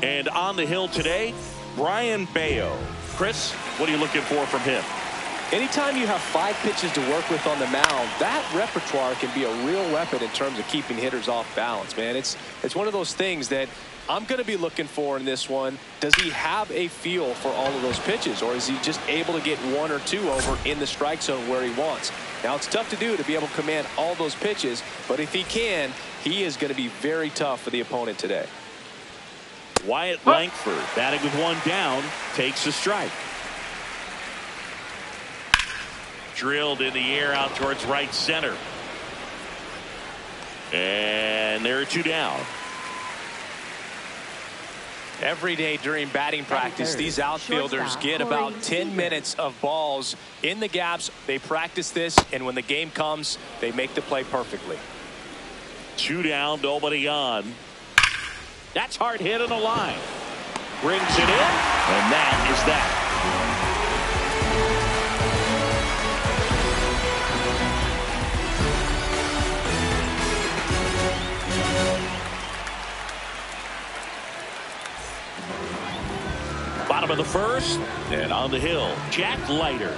And on the hill today, Brian Bayo. Chris, what are you looking for from him? Anytime you have 5 pitches to work with on the mound, that repertoire can be a real weapon in terms of keeping hitters off balance, man. It's one of those things that I'm going to be looking for in this one. Does he have a feel for all of those pitches, or is he just able to get 1 or 2 over in the strike zone where he wants? Now, it's tough to do, to be able to command all those pitches, but if he can, he is going to be very tough for the opponent today. Wyatt Langford, batting with 1 down, takes a strike. Drilled in the air out towards right center. And there are 2 down. Every day during batting practice, these outfielders get about 10 minutes of balls in the gaps. They practice this, and when the game comes, they make the play perfectly. 2 down, nobody on. That's hard hit on the line. Brings it in, and that is that. Bottom of the first, and on the hill, Jack Leiter.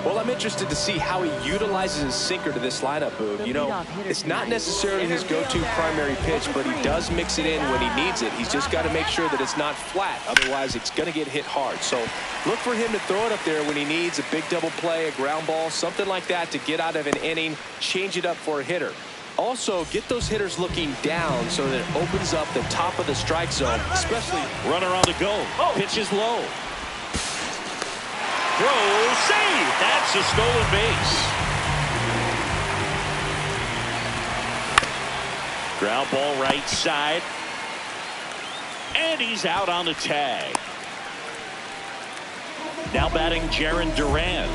Well, I'm interested to see how he utilizes his sinker to this lineup, Boog. You know, it's not necessarily his go-to primary pitch, but he does mix it in when he needs it. He's just got to make sure that it's not flat. Otherwise, it's going to get hit hard. So look for him to throw it up there when he needs a big double play, a ground ball, something like that to get out of an inning, change it up for a hitter. Also, get those hitters looking down so that it opens up the top of the strike zone, especially. Runner on the go. Pitch is low. Throw, save. That's a stolen base. Ground ball right side. And he's out on the tag. Now batting Jarren Duran.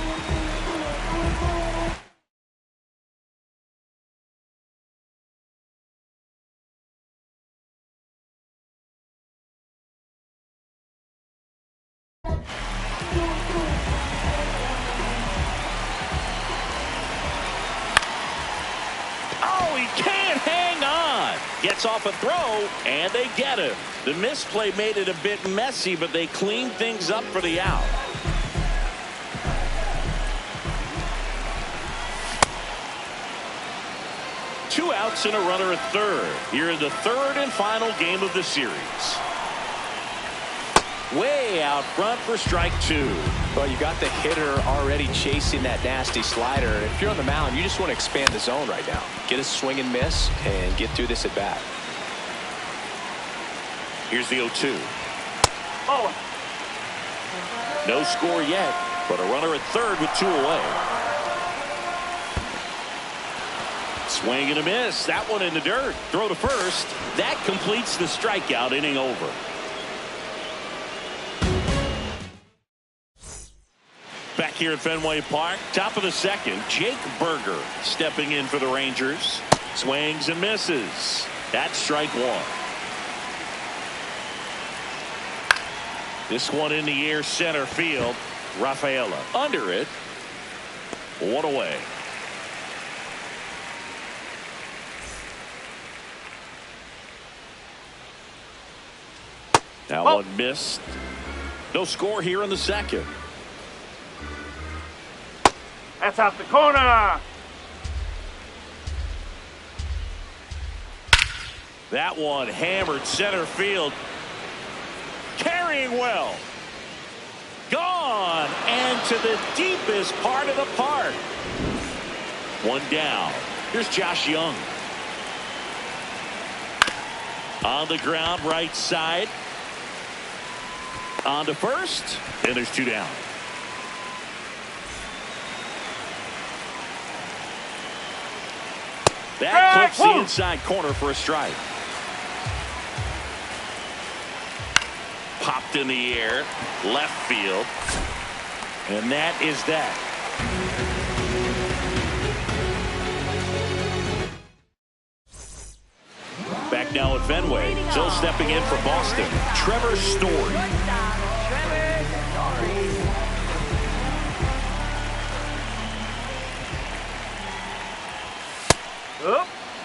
Gets off a throw, and they get him. The misplay made it a bit messy, but they cleaned things up for the out. Two outs and a runner at third. Here in the third and final game of the series. Way out front for strike 2. Well, you got the hitter already chasing that nasty slider. If you're on the mound, you just want to expand the zone right now. Get a swing and miss and get through this at bat. Here's the 0-2. Oh. No score yet, but a runner at third with 2 away. Swing and a miss. That one in the dirt. Throw to first. That completes the strikeout, inning over. Back here at Fenway Park, top of the second, Jake Berger stepping in for the Rangers. Swings and misses. That's strike 1. This one in the air, center field. Rafaela under it. 1 away. That one missed. No score here in the second. That's out the corner. That one hammered center field. Carrying well. Gone and to the deepest part of the park. 1 down. Here's Josh Young. On the ground, right side. On to first, and there's 2 down. That clips the inside corner for a strike. Popped in the air, left field, and that is that. Back now at Fenway, so stepping in for Boston, Trevor Story.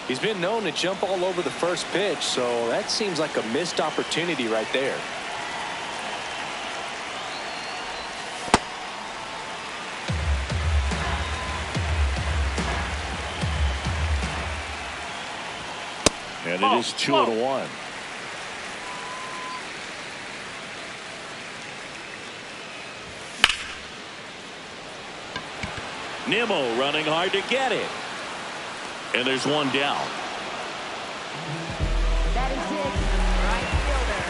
He's been known to jump all over the first pitch, so that seems like a missed opportunity right there. And it is 2-1. Nimmo running hard to get it. And there's one down. That is it. Right fielder,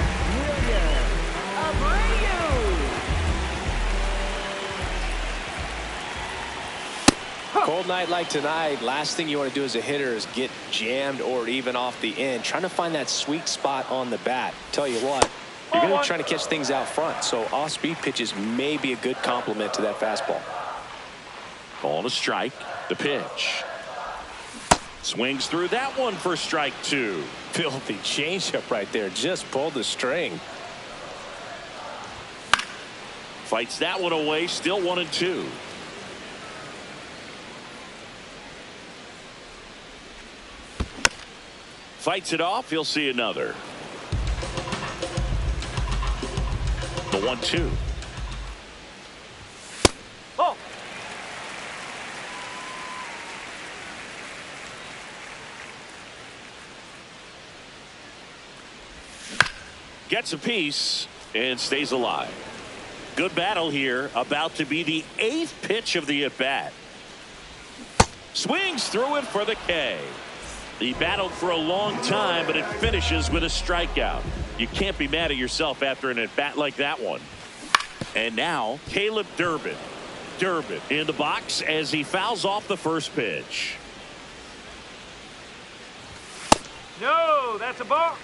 Abreu. Cold night like tonight, last thing you want to do as a hitter is get jammed or even off the end. Trying to find that sweet spot on the bat. Tell you what, you're going to be trying to catch things out front, so off-speed pitches may be a good complement to that fastball. Ball to strike. The pitch. Swings through that one for strike 2. Filthy changeup right there. Just pulled the string. Fights that one away. Still 1-2. Fights it off. He'll see another. The 1-2. Oh. Gets a piece and stays alive. Good battle here. About to be the 8th pitch of the at-bat. Swings through it for the K. He battled for a long time, but it finishes with a strikeout. You can't be mad at yourself after an at-bat like that one. And now Caleb Durbin. Durbin in the box as he fouls off the first pitch. No, that's a ball.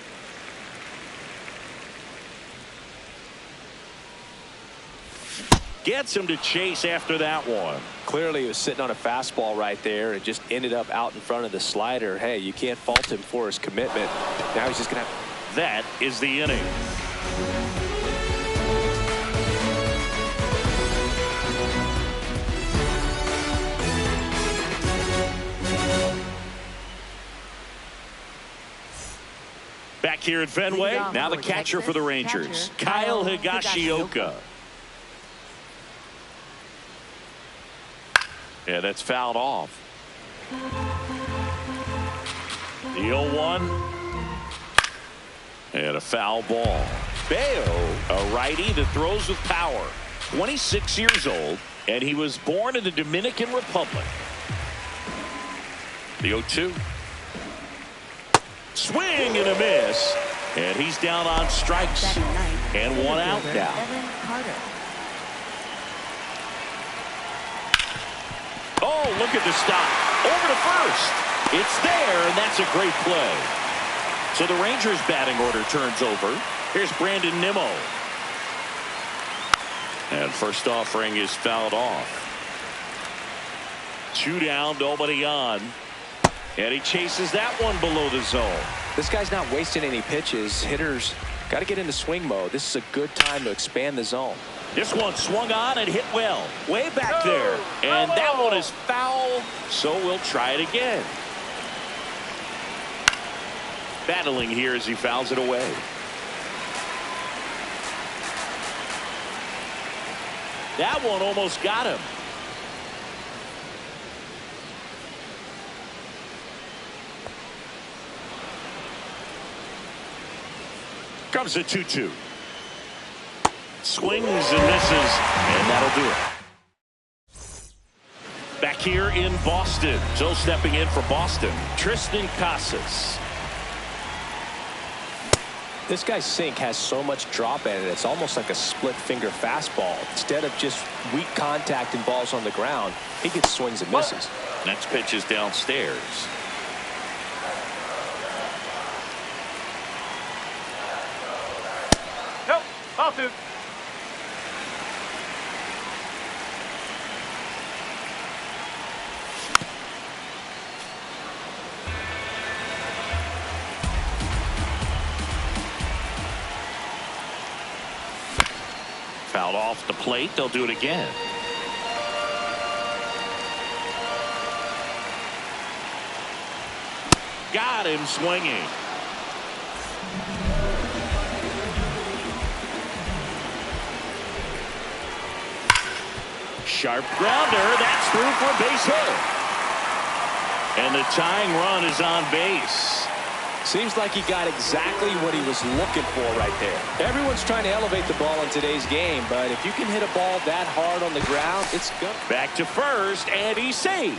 Gets him to chase after that one. Clearly he was sitting on a fastball right there and just ended up out in front of the slider. Hey, you can't fault him for his commitment. Now he's just going to have... That is the inning. Back here at Fenway, now the catcher for the Rangers, Kyle Higashioka. Yeah, that's fouled off. The 0-1. And a foul ball. Bayo, a righty that throws with power. 26 years old, and he was born in the Dominican Republic. The 0-2. Swing and a miss. And he's down on strikes. And one out now. Oh, look at the stop. Over to first. It's there, and that's a great play. So the Rangers' batting order turns over. Here's Brandon Nimmo. And first offering is fouled off. 2 down, nobody on. And he chases that one below the zone. This guy's not wasting any pitches. Hitters got to get into swing mode. This is a good time to expand the zone. This one swung on and hit well. Way back there. And that one is foul, so we'll try it again. Battling here as he fouls it away. That one almost got him. Comes the 2-2. Swings and misses, and that'll do it. Back here in Boston. So stepping in for Boston, Tristan Casas. This guy's sink has so much drop in it. It's almost like a split finger fastball. Instead of just weak contact and balls on the ground, he gets swings and misses. Next pitch is downstairs. Nope, ball 2. Fouled off the plate. They'll do it again. got him swinging. Sharp grounder. That's through for a base hit. And the tying run is on base. Seems like he got exactly what he was looking for right there. Everyone's trying to elevate the ball in today's game, but if you can hit a ball that hard on the ground, it's good. Back to first, and he's safe.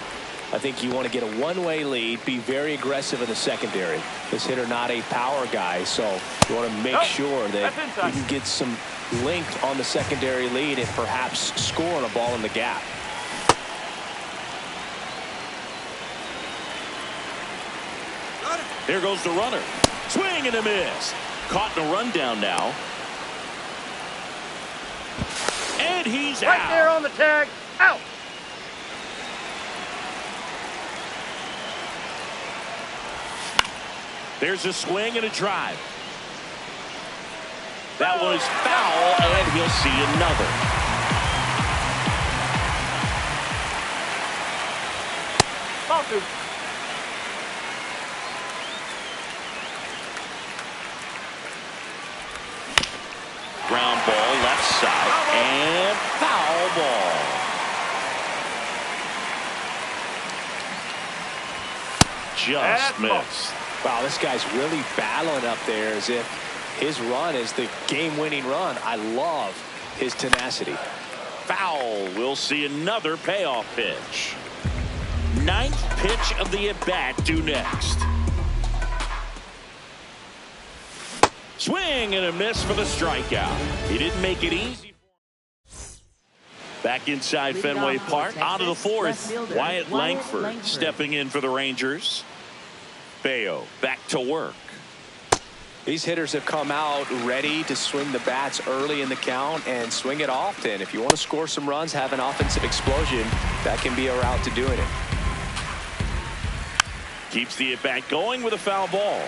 I think you want to get a one-way lead, be very aggressive in the secondary. This hitter not a power guy, so you want to make sure that you can get some length on the secondary lead and perhaps score on a ball in the gap. There goes the runner. Swing and a miss. Caught in a rundown now. And he's Right out. there on the tag. Out. There's a swing and a drive. That was foul, and he'll see another. Ball two. Ground ball left side and foul ball. Just missed. Wow, this guy's really battling up there as if his run is the game-winning run. I love his tenacity. Foul. We'll see another payoff pitch. Ninth pitch of the at-bat due next. Swing and a miss for the strikeout. He didn't make it easy. Back inside Fenway Park. On to the fourth. Wyatt Langford stepping in for the Rangers. Bayo back to work. These hitters have come out ready to swing the bats early in the count and swing it often. If you want to score some runs, have an offensive explosion, that can be a route to doing it. Keeps the at-bat going with a foul ball.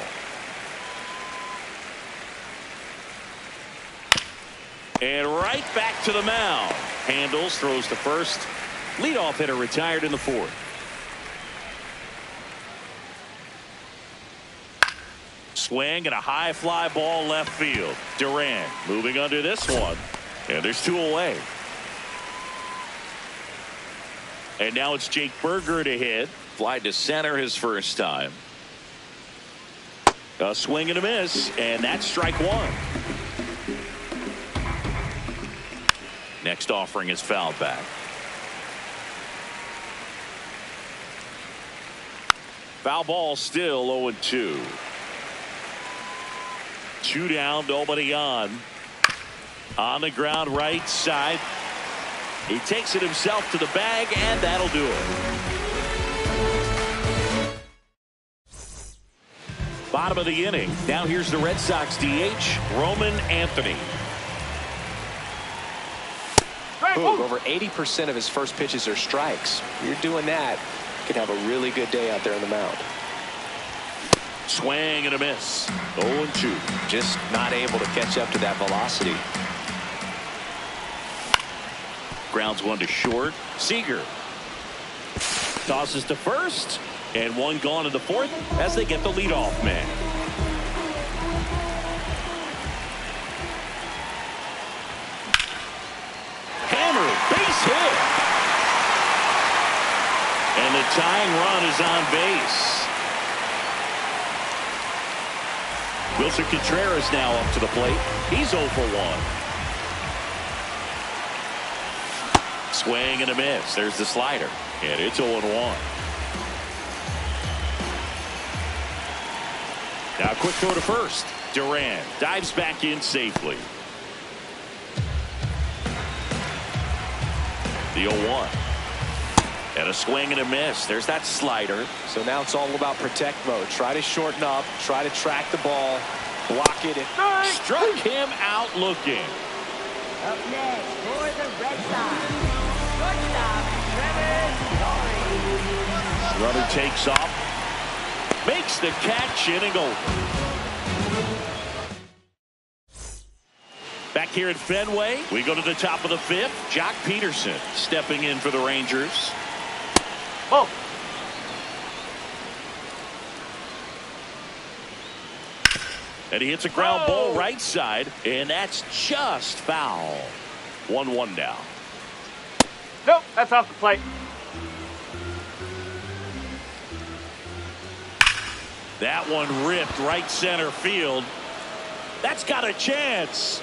And right back to the mound. Handles, throws to first. Leadoff hitter retired in the fourth. Swing and a high fly ball left field. Duran moving under this one. And there's two away. And now it's Jake Berger to hit. Fly to center his first time. A swing and a miss. And that's strike one. Next offering is fouled back. Foul ball still 0-2. Two down, nobody on. On the ground right side. He takes it himself to the bag, and that'll do it. Bottom of the inning. Now here's the Red Sox DH, Roman Anthony. Boom, over 80% of his first pitches are strikes. You're doing that, you could have a really good day out there on the mound. Swing and a miss. 0-2. Just not able to catch up to that velocity. Grounds one to short. Seager tosses to first, and one gone in the fourth as they get the leadoff man. Hammer, base hit. And the tying run is on base. Wilson Contreras now up to the plate. He's 0 for 1. Swing and a miss. There's the slider. And it's 0-1. Now quick throw to first. Duran dives back in safely. The 0-1. And a swing and a miss. There's that slider. So now it's all about protect mode. Try to shorten up, try to track the ball, block it. Struck him out looking. Up next for the Red Sox, shortstop Trevor Story. Runner takes off, makes the catch, inning over. Back here at Fenway, we go to the top of the fifth. Jock Peterson stepping in for the Rangers. Oh. And he hits a ground ball right side, and that's just foul. 1-1 now. Nope, that's off the plate. That one ripped right center field. That's got a chance.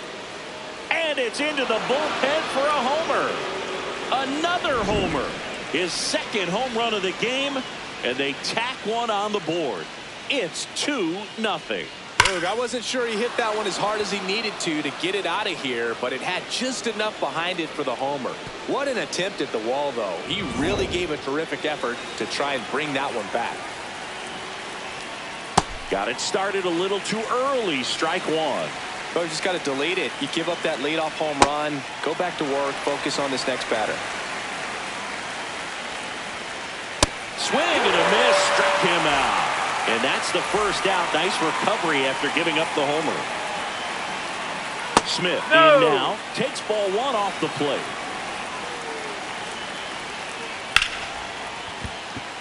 And it's into the bullpen for a homer. Another homer. His second home run of the game, and they tack one on the board. It's 2-0. Look, I wasn't sure he hit that one as hard as he needed to get it out of here, but it had just enough behind it for the homer. What an attempt at the wall, though. He really gave a terrific effort to try and bring that one back. Got it started a little too early. Strike one. So you just got to delete it. You give up that leadoff home run, go back to work, focus on this next batter. Swing and a miss, struck him out. And that's the first out. Nice recovery after giving up the homer. Smith in now. Takes ball one off the plate.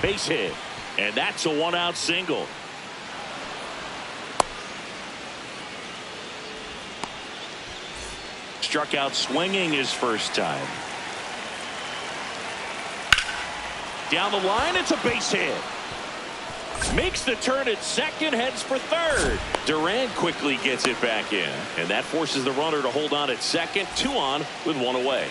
Base hit. And that's a one-out single. Struck out swinging his first time. Down the line, it's a base hit. Makes the turn at second, heads for third. Durant quickly gets it back in, and that forces the runner to hold on at second. 2 on with 1 away.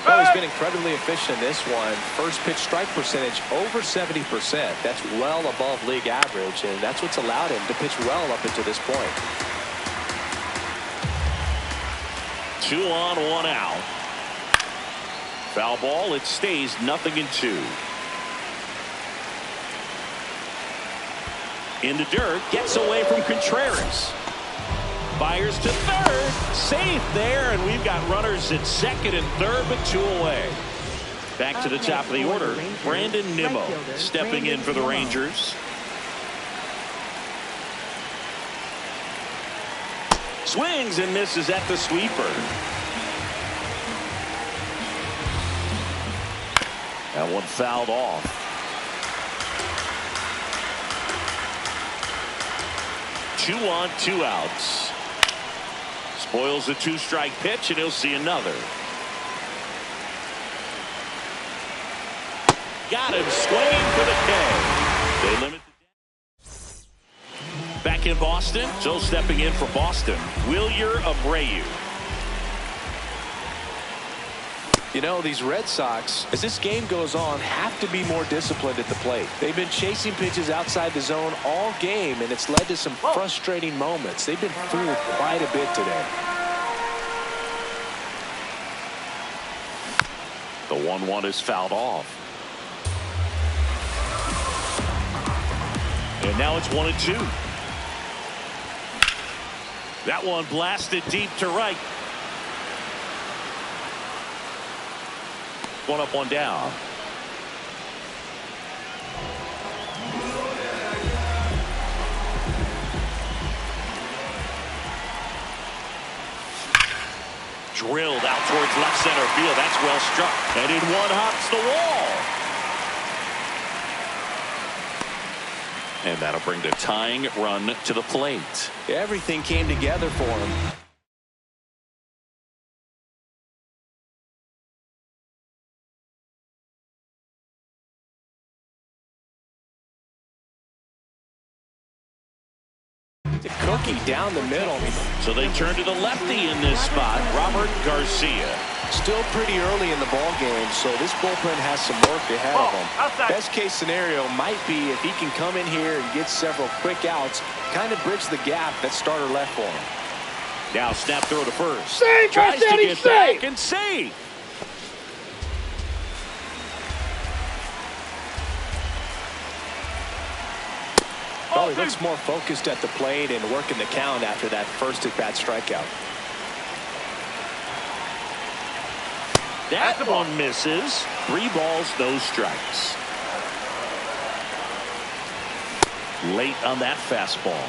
Well, he's been incredibly efficient in this one. First pitch strike percentage over 70%. That's well above league average, and that's what's allowed him to pitch well up until this point. 2 on, 1 out. Foul ball. It stays 0-2. In the dirt, gets away from Contreras. Fires to third. Safe there, and we've got runners at second and third, but 2 away. Back to the top of the order. Brandon Nimmo stepping in for the Rangers. Swings and misses at the sweeper. That one fouled off. Two on, 2 outs. Spoils the 2-strike pitch, and he'll see another. Got him swinging for the K. They limit the... Back in Boston, so stepping in for Boston, Wilyer Abreu. You know, these Red Sox, as this game goes on, have to be more disciplined at the plate. They've been chasing pitches outside the zone all game, and it's led to some frustrating moments. They've been fooled quite a bit today. The 1-1 is fouled off. And now it's 1-2. That one blasted deep to right. 1 up, 1 down. Drilled out towards left center field. That's well struck. And in one hops the wall. And that'll bring the tying run to the plate. Everything came together for him. The cookie down the middle. So they turn to the lefty in this spot, Robert Garcia. Still pretty early in the ball game, so this bullpen has some work ahead of them. Outside. Best case scenario might be if he can come in here and get several quick outs, kind of bridge the gap that starter left for him. Now snap throw to first. Save, Tries to Garcia, get save. back and save. Well, he looks more focused at the plate and working the count after that first at-bat strikeout. That one misses. 3 balls, no strikes. Late on that fastball.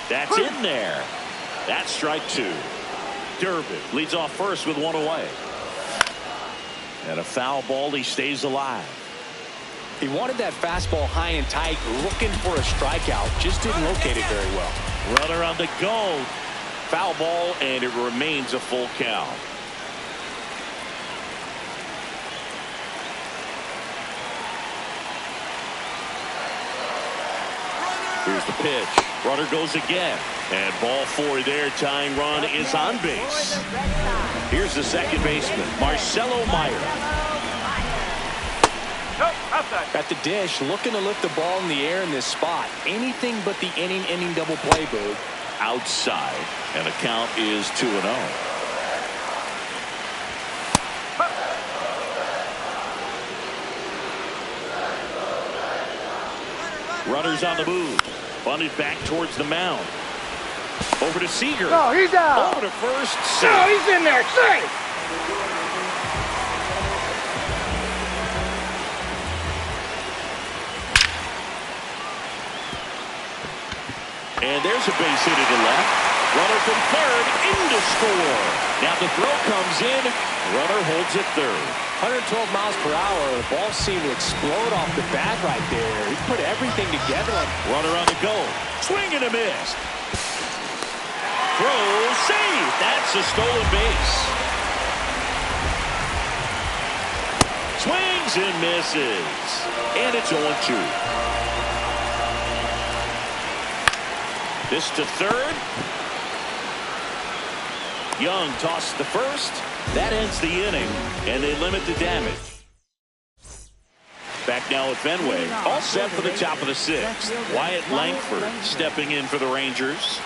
That's in there. That's strike 2. Durbin leads off first with one away. And a foul ball. He stays alive. He wanted that fastball high and tight, looking for a strikeout. Just didn't locate it very well. Runner on the go. Foul ball, and it remains a full count. Here's the pitch. Runner goes again. And ball 4 there. Tying run is on base. Here's the second baseman, Marcelo Meyer. Nope, outside. At the dish, looking to lift the ball in the air in this spot. Anything but the inning double play, Boog. Outside. And the count is 2-0. Runners on the move. Bunted back towards the mound. Over to Seager. No, he's out. Over to first. No, he's in there. Safe. And there's a base hit to the left. Runner from third into score. Now the throw comes in. Runner holds it third. 112 miles per hour. The ball seemed to explode off the bat right there. He put everything together. Runner on the go. Swing and a miss. Throw save. That's a stolen base. Swings and misses. And it's 0-2. This to third. Young tossed the first. That ends the inning, and they limit the damage. Back now at Fenway. All set for the top of the 6th. Wyatt Langford stepping in for the Rangers.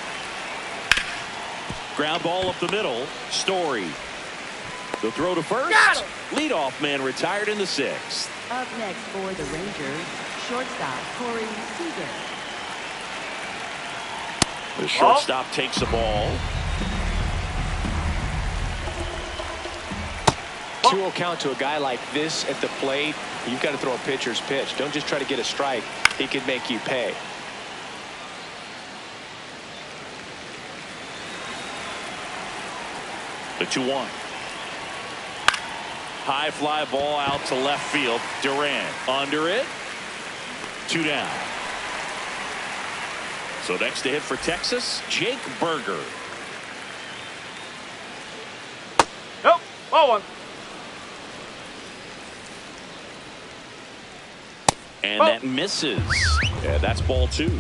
Ground ball up the middle. Story. The throw to first. Leadoff man retired in the 6th. Up next for the Rangers, shortstop Corey Seager. The shortstop takes the ball. 2-0 count to a guy like this at the plate. You've got to throw a pitcher's pitch. Don't just try to get a strike. He could make you pay. The 2-1. High fly ball out to left field. Durant under it. 2 down. So next to hit for Texas, Jake Berger. Nope, ball 1. And that misses. Yeah, that's ball 2.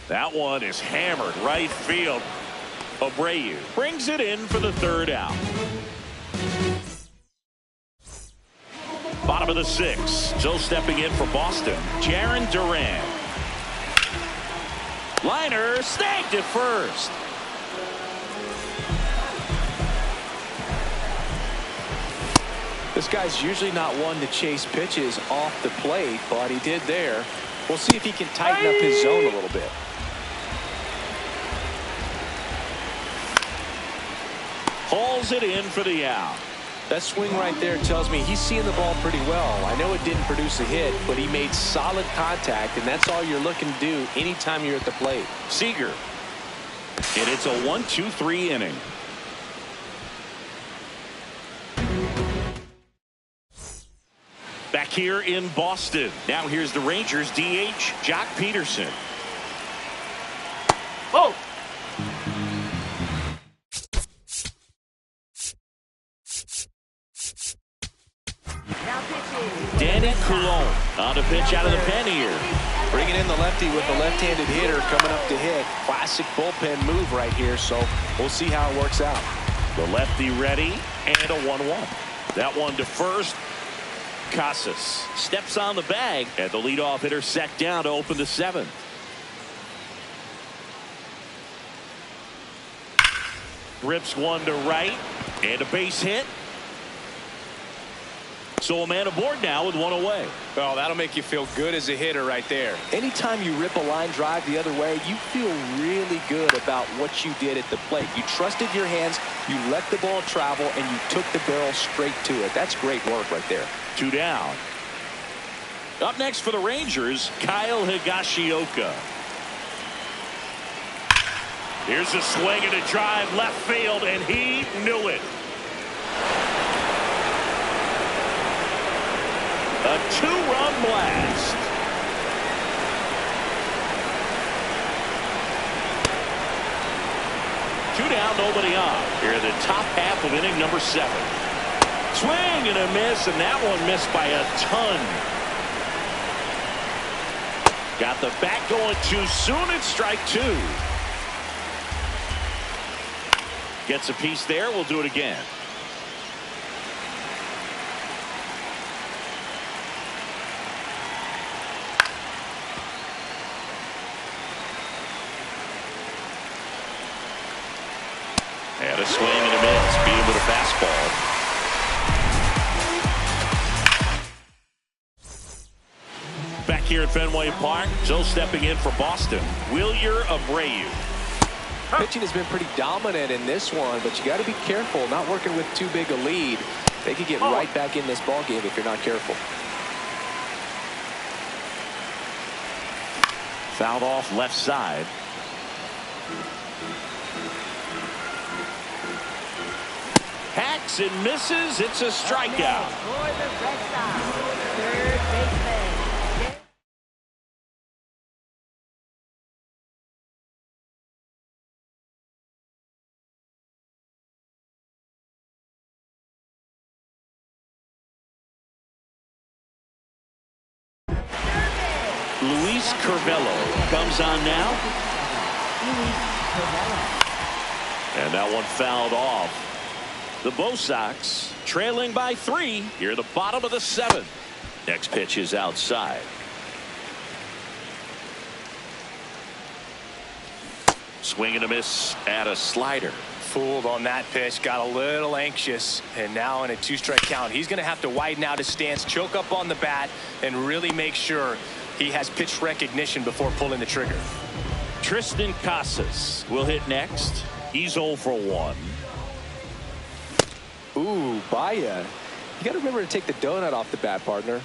That one is hammered right field. Abreu brings it in for the 3rd out. Bottom of the 6th. So stepping in for Boston, Jarren Duran. Liner snagged at first. This guy's usually not one to chase pitches off the plate, but he did there. We'll see if he can tighten up his zone a little bit. Hauls it in for the out. That swing right there tells me he's seeing the ball pretty well. I know it didn't produce a hit, but he made solid contact, and that's all you're looking to do anytime you're at the plate. Seager. And it's a 1-2-3 inning. Back here in Boston. Now here's the Rangers DH, Jock Peterson. Oh. Danny Coulon on to pitch out of the pen here. Bringing in the lefty with the left-handed hitter coming up to hit. Classic bullpen move right here, so we'll see how it works out. The lefty ready, and a 1-1. That one to first. Casas steps on the bag, and the leadoff hitter set down to open the 7th. Rips one to right, and a base hit. So a man aboard now with one away. Well, that'll make you feel good as a hitter right there. Anytime you rip a line drive the other way, you feel really good about what you did at the plate. You trusted your hands, you let the ball travel, and you took the barrel straight to it. That's great work right there. 2 down. Up next for the Rangers, Kyle Higashioka. Here's a swing and a drive left field, and he knew it. A two-run blast. Two down, nobody on. Here in the top half of inning number 7. Swing and a miss, and that one missed by a ton. Got the bat going too soon. It's strike 2. Gets a piece there. We'll do it again. And a swing and a miss. Beat him with a fastball. Back here at Fenway Park, Joe stepping in for Boston. Wilyer Abreu. Pitching has been pretty dominant in this one, but you got to be careful not working with too big a lead. They could get right back in this ball game if you're not careful. Fouled off left side. Hacks and misses. It's a strikeout. For the Red Sox, third baseman. Luis Curvelo comes on now. And that one fouled off. The Bo Sox trailing by 3 here at the bottom of the 7th. Next pitch is outside. Swing and a miss at a slider. Fooled on that pitch, got a little anxious, and now in a 2-strike count, he's going to have to widen out his stance, choke up on the bat, and really make sure he has pitch recognition before pulling the trigger. Tristan Casas will hit next. He's 0 for 1. Ooh, Baya. You got to remember to take the donut off the bat, partner.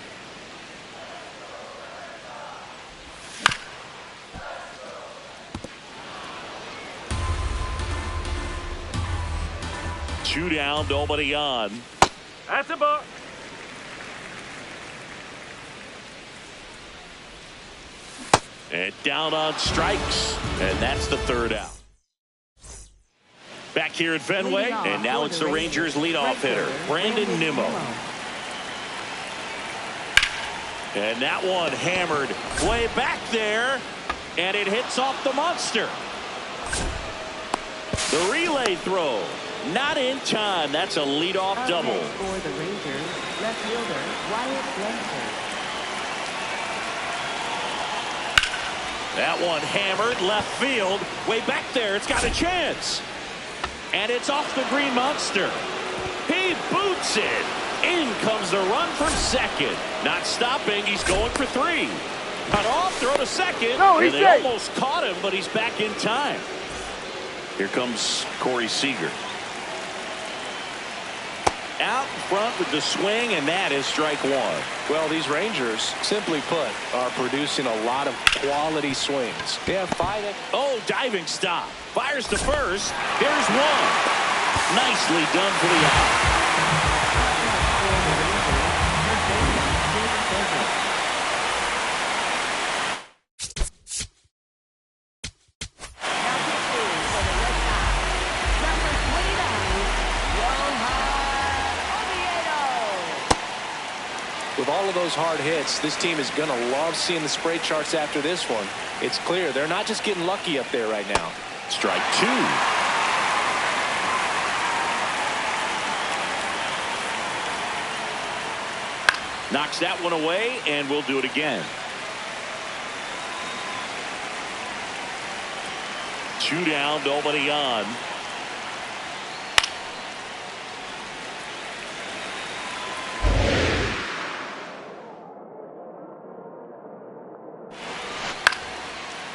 Two down, nobody on. That's a ball. And down on strikes. And that's the 3rd out. Back here at Fenway. And now it's the Rangers leadoff hitter, Brandon Nimmo. And that one hammered way back there. And it hits off the monster. The relay throw. Not in time. That's a leadoff double. For the Rangers, left fielder Wyatt Blanchard. That one hammered left field. Way back there. It's got a chance. And it's off the green monster. He boots it. In comes the run from second. Not stopping. He's going for 3. Cut off. Throw to second. No, he's and they safe. almost caught him, but he's back in time. Here comes Corey Seager. Out front with the swing, and that is strike 1. Well, these Rangers, simply put, are producing a lot of quality swings. They have 5. Oh, diving stop. Fires to first. There's 1. Nicely done for the out. With all of those hard hits, this team is going to love seeing the spray charts after this one. It's clear they're not just getting lucky up there right now. Strike 2. Knocks that one away, and we'll do it again. 2 down, nobody on.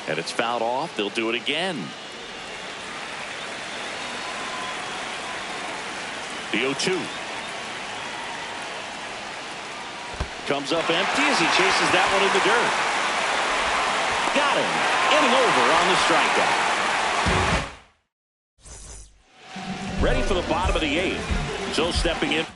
And it's fouled off. They'll do it again. The 0-2. Comes up empty as he chases that one in the dirt. Got him. Inning over on the strikeout. ready for the bottom of the 8th. So stepping in.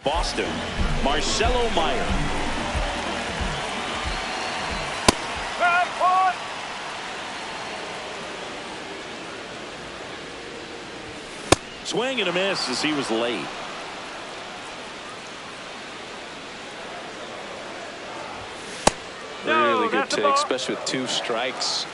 Boston, Marcelo Meyer. Swing and a miss as he was late. Really good take, especially with 2 strikes.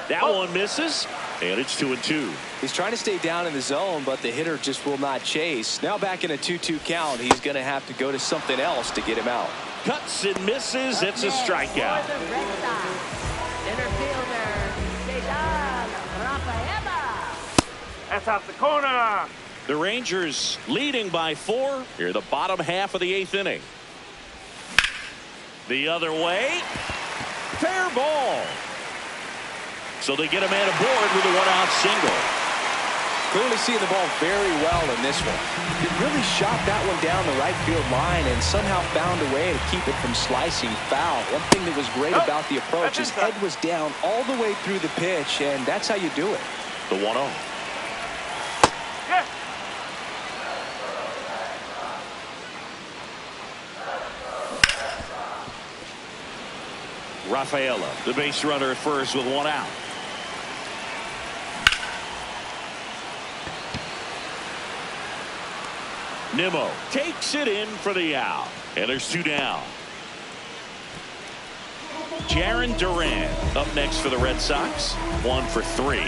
That one misses, and it's 2-2. He's trying to stay down in the zone, but the hitter just will not chase. Now back in a 2-2 count, he's going to have to go to something else to get him out. Cuts and misses. It's a strikeout. For the Red Sox, center fielder, Rafaela. That's out the corner. The Rangers leading by 4 here the bottom half of the 8th inning. The other way. Fair ball. So they get a man aboard with a 1-out single. Clearly seeing the ball very well in this one. He really shot that one down the right field line and somehow found a way to keep it from slicing foul. One thing that was great about the approach, his head was down all the way through the pitch, and that's how you do it. The 1-0. Yeah. Rafaela, the base runner at first with 1 out. Nimmo takes it in for the out. And there's 2 down. Jarren Duran up next for the Red Sox. 1 for 3.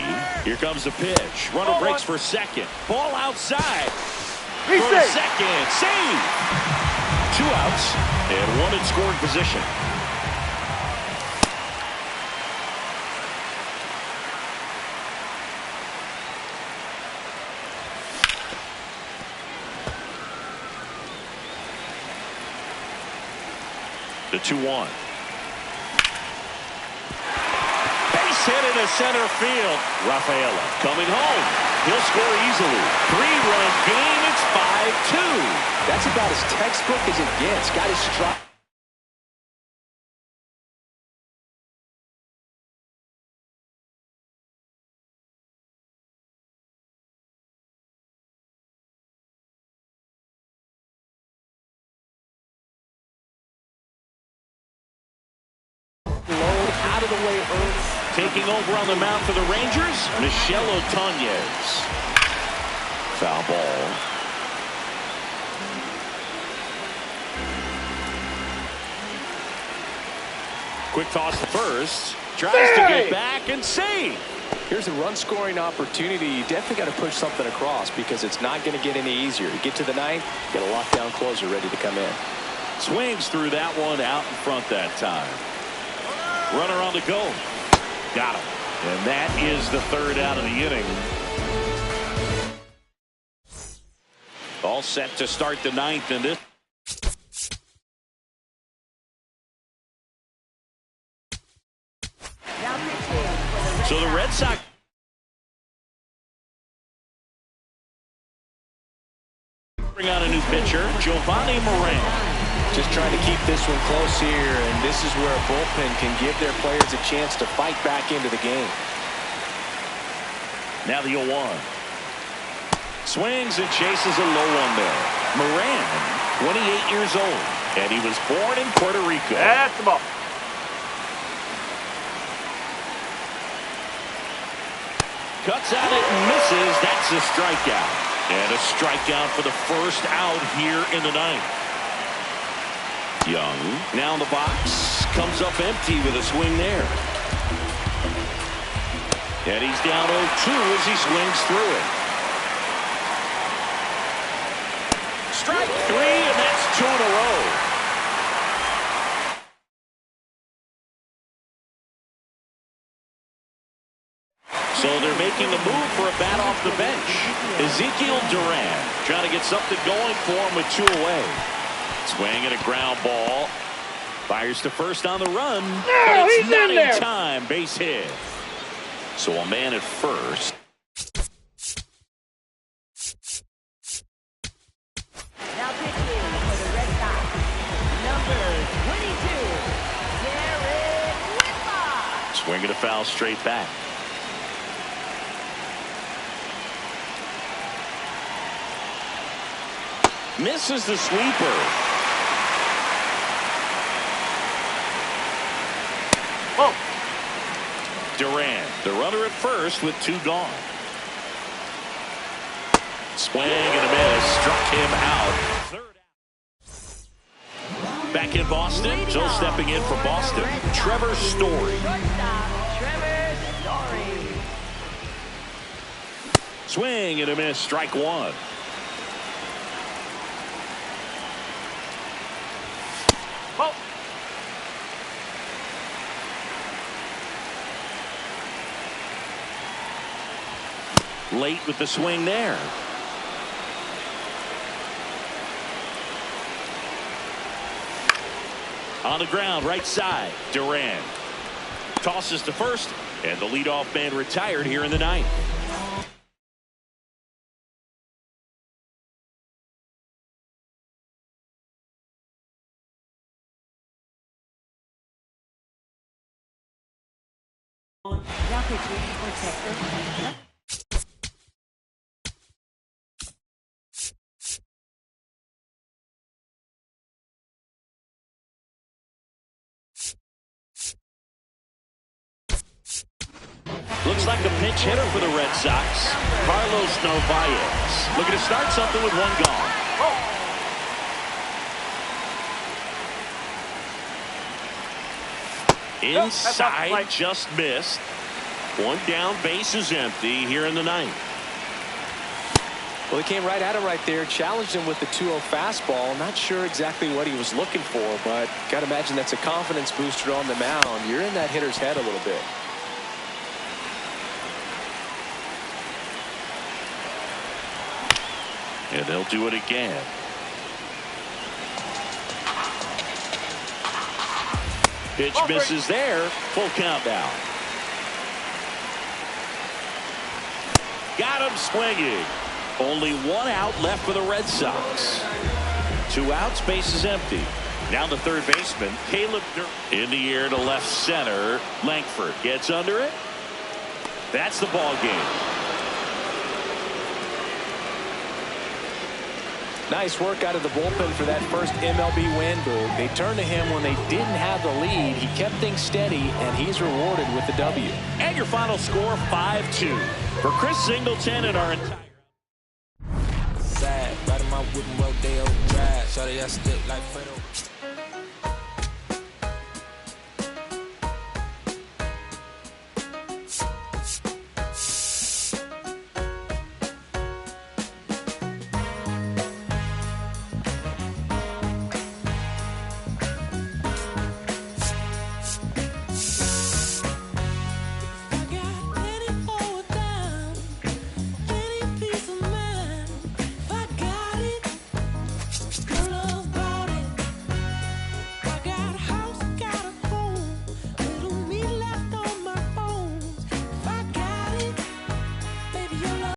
Here comes the pitch. Runner breaks for second. Ball outside. Throw to second. Save. 2 outs and 1 in scoring position. The 2-1. Base hit into center field. Rafaela coming home. He'll score easily. 3-run game. It's 5-2. That's about as textbook as it gets. Got his strike. Out of the way early. Taking over on the mound for the Rangers, Michel Otañez. Foul ball. Quick toss to first. Tries to get back and save. Here's a run-scoring opportunity. You definitely got to push something across because it's not going to get any easier. You get to the 9th, get a lockdown closer ready to come in. Swings through that one out in front that time. Runner on the go. Got him. And that is the 3rd out of the inning. All set to start the 9th in this. So the Red Sox bring out a new pitcher, Giovanni Moran. Just trying to keep this one close here, and this is where a bullpen can give their players a chance to fight back into the game. Now the 0-1. Swings and chases a low one there. Moran, 28 years old, and he was born in Puerto Rico. That's the ball. Cuts at it and misses. That's a strikeout. And a strikeout for the first out here in the 9th. Young now in the box, comes up empty with a swing there. And he's down 0-2 as he swings through it. Strike 3, and that's 2 in a row. So they're making a move for a bat off the bench. Ezekiel Duran trying to get something going for him with 2 away. Swing and a ground ball. Fires to first on the run. No, but it's he's not in there. time. Base hit. So a man at first. Now pitching for the Red Sox, number 22, Garrett Whitlock. Swing and a foul straight back. Misses the sweeper. Whoa. Duran, the runner at first with 2 gone. Swing and a miss. Struck him out. Third out. Back in Boston. So stepping in for Boston, Trevor Story. Shortstop, Trevor Story. Swing and a miss. Strike 1. Whoa. Late with the swing there. On the ground, right side. Duran tosses to first, and the leadoff man retired here in the 9th. Now pitching for Texas. Looks like a pinch hitter for the Red Sox. Carlos Narvaez looking to start something with 1 gone. Inside, just missed. 1 down, base is empty here in the 9th. Well, he came right at him right there, challenged him with the 2-0 fastball. Not sure exactly what he was looking for, but got to imagine that's a confidence booster on the mound. You're in that hitter's head a little bit. And they'll do it again. Pitch misses there. Full count now. Got him swinging. Only 1 out left for the Red Sox. 2 outs, base is empty. Now the third baseman, Caleb in the air to left center. Langford gets under it. That's the ball game. Nice work out of the bullpen for that first MLB win, Boog. They turned to him when they didn't have the lead. He kept things steady, and he's rewarded with the W. And your final score, 5-2. For Chris Singleton and our entire... Sad, riding my whip and rodeo drive. Shawty, I stick like Fredo.